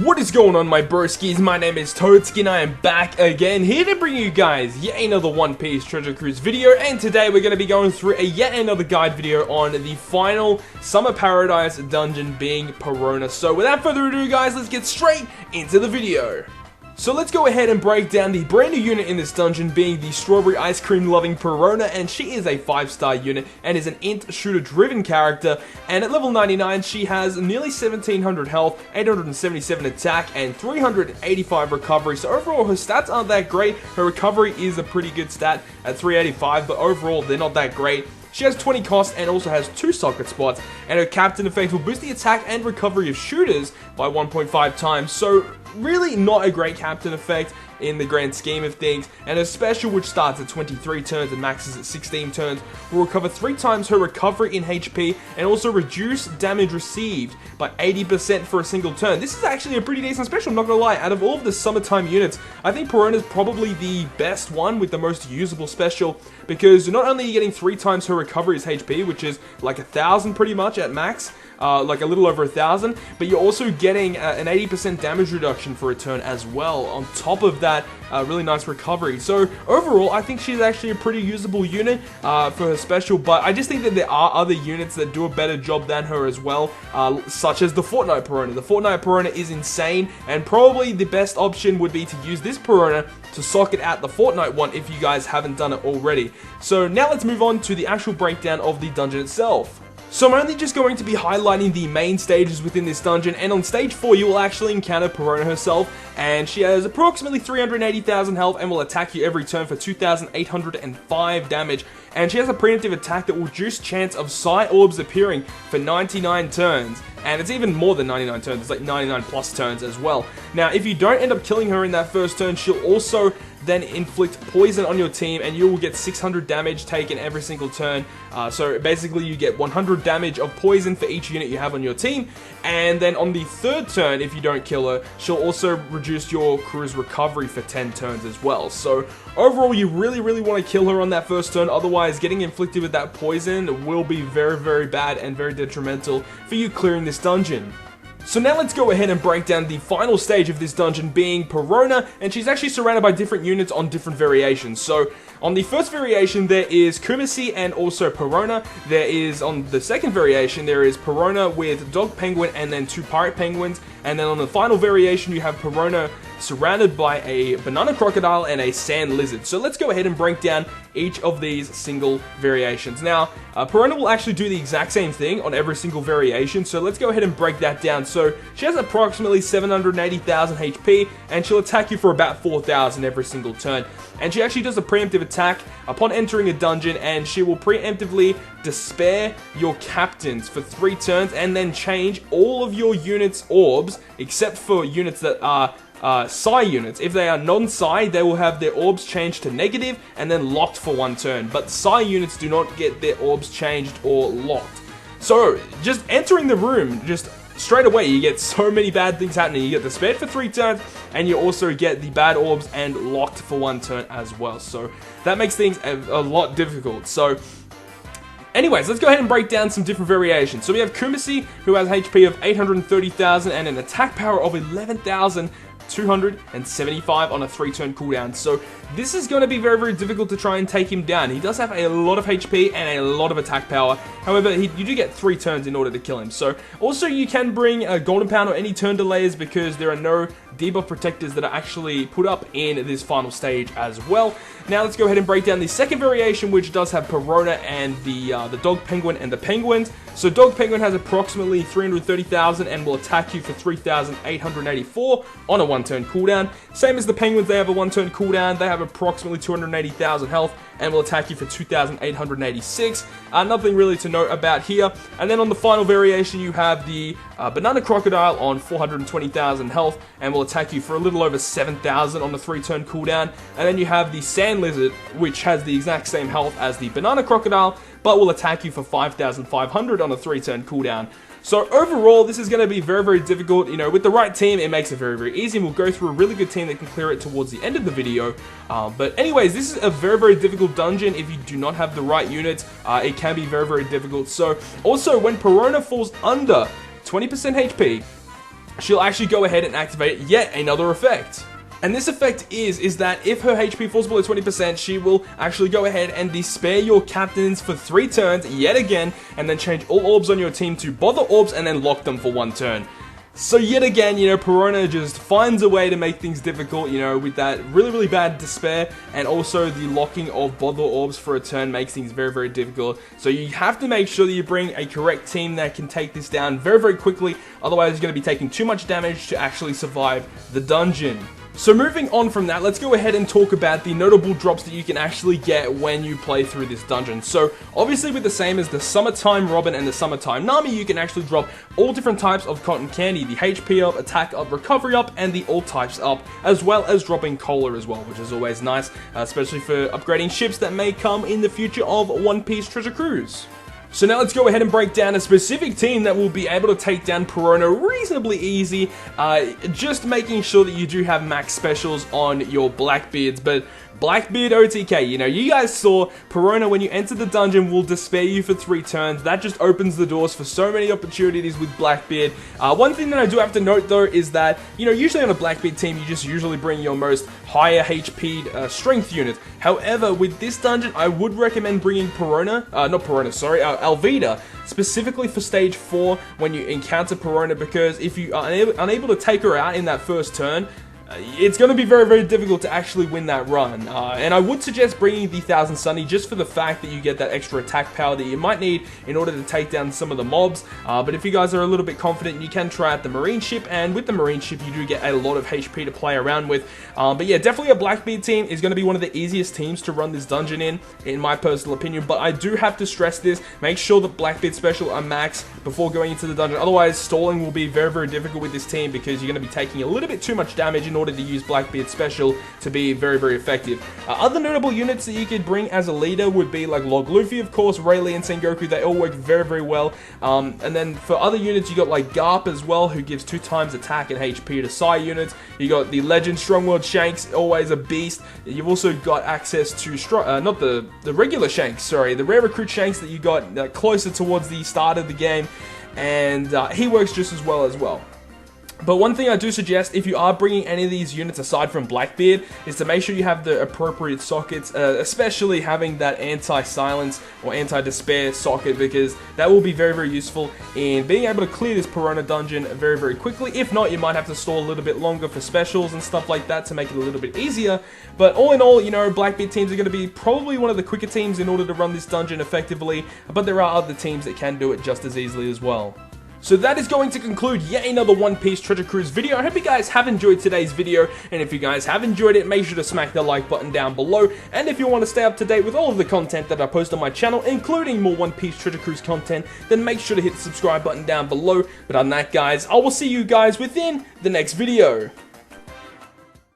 What is going on, my broskiis? My name is Toadskin. I am back again, here to bring you guys yet another One Piece Treasure Cruise video, and today we're going to be going through yet another guide video on the final Summer Paradise dungeon, being Perona. So without further ado, guys, let's get straight into the video. So let's go ahead and break down the brand new unit in this dungeon, being the strawberry ice cream loving Perona, and she is a 5-star unit and is an int shooter driven character, and at level 99 she has nearly 1700 health, 877 attack, and 385 recovery. So overall her stats aren't that great. Her recovery is a pretty good stat at 385, but overall they're not that great. She has 20 cost and also has 2 socket spots, and her captain effect will boost the attack and recovery of shooters by 1.5 times, so really not a great captain effect in the grand scheme of things. And her special, which starts at 23 turns and maxes at 16 turns, will recover 3 times her recovery in HP and also reduce damage received by 80% for a single turn. This is actually a pretty decent special, I'm not gonna lie. Out of all of the summertime units, I think Perona is probably the best one with the most usable special, because not only are you getting 3 times her recovery as HP, which is like 1,000 pretty much at max, like a little over 1,000, but you're also getting an 80% damage reduction for a turn as well. On top of that, really nice recovery. So overall, I think she's actually a pretty usable unit for her special, but I just think that there are other units that do a better job than her as well, such as the Fortnite Perona. The Fortnite Perona is insane, and probably the best option would be to use this Perona to socket out the Fortnite one if you guys haven't done it already. So now let's move on to the actual breakdown of the dungeon itself. So I'm only just going to be highlighting the main stages within this dungeon, and on stage 4 you will actually encounter Perona herself, and she has approximately 380,000 health and will attack you every turn for 2,805 damage, and she has a preemptive attack that will reduce chance of Psi Orbs appearing for 99 turns, and it's even more than 99 turns, it's like 99 plus turns as well. Now if you don't end up killing her in that first turn, she'll also then inflict poison on your team, and you will get 600 damage taken every single turn. So basically you get 100 damage of poison for each unit you have on your team, and then on the third turn, if you don't kill her, she'll also reduce your crew's recovery for 10 turns as well. So overall, you really want to kill her on that first turn, otherwise getting inflicted with that poison will be very bad and very detrimental for you clearing this dungeon. So now let's go ahead and break down the final stage of this dungeon, being Perona, and she's actually surrounded by different units on different variations. So on the first variation there is Kumasi and also Perona. There is, on the second variation, there is Perona with Dog Penguin and then 2 Pirate Penguins, and then on the final variation you have Perona surrounded by a Banana Crocodile and a Sand Lizard. So let's go ahead and break down each of these single variations. Now, Perona will actually do the exact same thing on every single variation, so let's go ahead and break that down. So she has approximately 780,000 HP, and she'll attack you for about 4,000 every single turn. And she actually does a preemptive attack upon entering a dungeon, and she will preemptively despair your captains for 3 turns, and then change all of your units' orbs, except for units that are Psi units. If they are non-Psi, they will have their orbs changed to negative and then locked for 1 turn. But Psi units do not get their orbs changed or locked. So, just entering the room, just straight away, you get so many bad things happening. You get the spared for 3 turns, and you also get the bad orbs and locked for 1 turn as well. So, that makes things a lot difficult. So, anyways, let's go ahead and break down some different variations. So we have Kumasi, who has HP of 830,000 and an attack power of 11,275 on a 3-turn cooldown. So this is going to be very difficult to try and take him down. He does have a lot of HP and a lot of attack power. However, you do get 3 turns in order to kill him. So also you can bring a Golden Pound or any turn delayers, because there are no debuff protectors that are actually put up in this final stage as well. Now let's go ahead and break down the second variation, which does have Perona and the Dog Penguin and the Penguins. So Dog Penguin has approximately 330,000 and will attack you for 3,884 on a 1-turn cooldown. Same as the Penguins, they have a 1-turn cooldown. They have approximately 280,000 health and will attack you for 2,886. Nothing really to note about here. And then on the final variation, you have the Banana Crocodile on 420,000 health and will attack you for a little over 7,000 on the 3-turn cooldown. And then you have the Sand Lizard, which has the exact same health as the Banana Crocodile, but will attack you for 5,500 on a 3-turn cooldown. So overall, this is going to be very difficult. You know, with the right team, it makes it very easy, and we'll go through a really good team that can clear it towards the end of the video. But anyways, this is a very difficult dungeon. If you do not have the right units, it can be very difficult. So also, when Perona falls under 20% HP, she'll actually go ahead and activate yet another effect. And this effect is that if her HP falls below 20%, she will actually go ahead and despair your captains for 3 turns yet again, and then change all orbs on your team to bother orbs and then lock them for 1 turn. So yet again, you know, Perona just finds a way to make things difficult, you know, with that really, really bad despair, and also the locking of bother orbs for a turn makes things very, very difficult. So you have to make sure that you bring a correct team that can take this down very, very quickly, otherwise you're going to be taking too much damage to actually survive the dungeon. So moving on from that, let's go ahead and talk about the notable drops that you can actually get when you play through this dungeon. So obviously with the same as the Summertime Robin and the Summertime Nami, you can actually drop all different types of cotton candy, the HP up, attack up, recovery up, and the all types up, as well as dropping cola as well, which is always nice, especially for upgrading ships that may come in the future of One Piece Treasure Cruise. So now let's go ahead and break down a specific team that will be able to take down Perona reasonably easy, just making sure that you do have max specials on your Blackbeards. But Blackbeard OTK, you know, you guys saw Perona when you enter the dungeon will despair you for 3 turns. That just opens the doors for so many opportunities with Blackbeard. One thing that I do have to note though is that, you know, usually on a Blackbeard team you just usually bring your most higher HP strength unit. However, with this dungeon I would recommend bringing Alvida, specifically for stage 4 when you encounter Perona, because if you are unable to take her out in that first turn, it's going to be very, very difficult to actually win that run. And I would suggest bringing the 1000 Sunny just for the fact that you get that extra attack power that you might need in order to take down some of the mobs. But if you guys are a little bit confident, you can try out the Marine ship, and with the Marine ship you do get a lot of HP to play around with. But yeah, definitely a Blackbeard team is going to be one of the easiest teams to run this dungeon in my personal opinion. But I do have to stress this, make sure that Blackbeard special are max before going into the dungeon. Otherwise, stalling will be very, very difficult with this team, because you're going to be taking a little bit too much damage in order to use Blackbeard special to be very, very effective. Other notable units that you could bring as a leader would be like Log Luffy, of course, Rayleigh and Sengoku. They all work very, very well. And then for other units, you got like Garp as well, who gives 2 times attack and HP to Psy units. You got the Legend Strongworld Shanks, always a beast. You've also got access to not the regular Shanks, sorry, the rare recruit Shanks that you got closer towards the start of the game, and he works just as well. But one thing I do suggest, if you are bringing any of these units aside from Blackbeard, is to make sure you have the appropriate sockets, especially having that anti-silence or anti-despair socket, because that will be very, very useful in being able to clear this Perona dungeon very, very quickly. If not, you might have to stall a little bit longer for specials and stuff like that to make it a little bit easier. But all in all, you know, Blackbeard teams are going to be probably one of the quicker teams in order to run this dungeon effectively, but there are other teams that can do it just as easily as well. So that is going to conclude yet another One Piece Treasure Cruise video. I hope you guys have enjoyed today's video, and if you guys have enjoyed it, make sure to smack the like button down below. And if you want to stay up to date with all of the content that I post on my channel, including more One Piece Treasure Cruise content, then make sure to hit the subscribe button down below. But on that, guys, I will see you guys within the next video.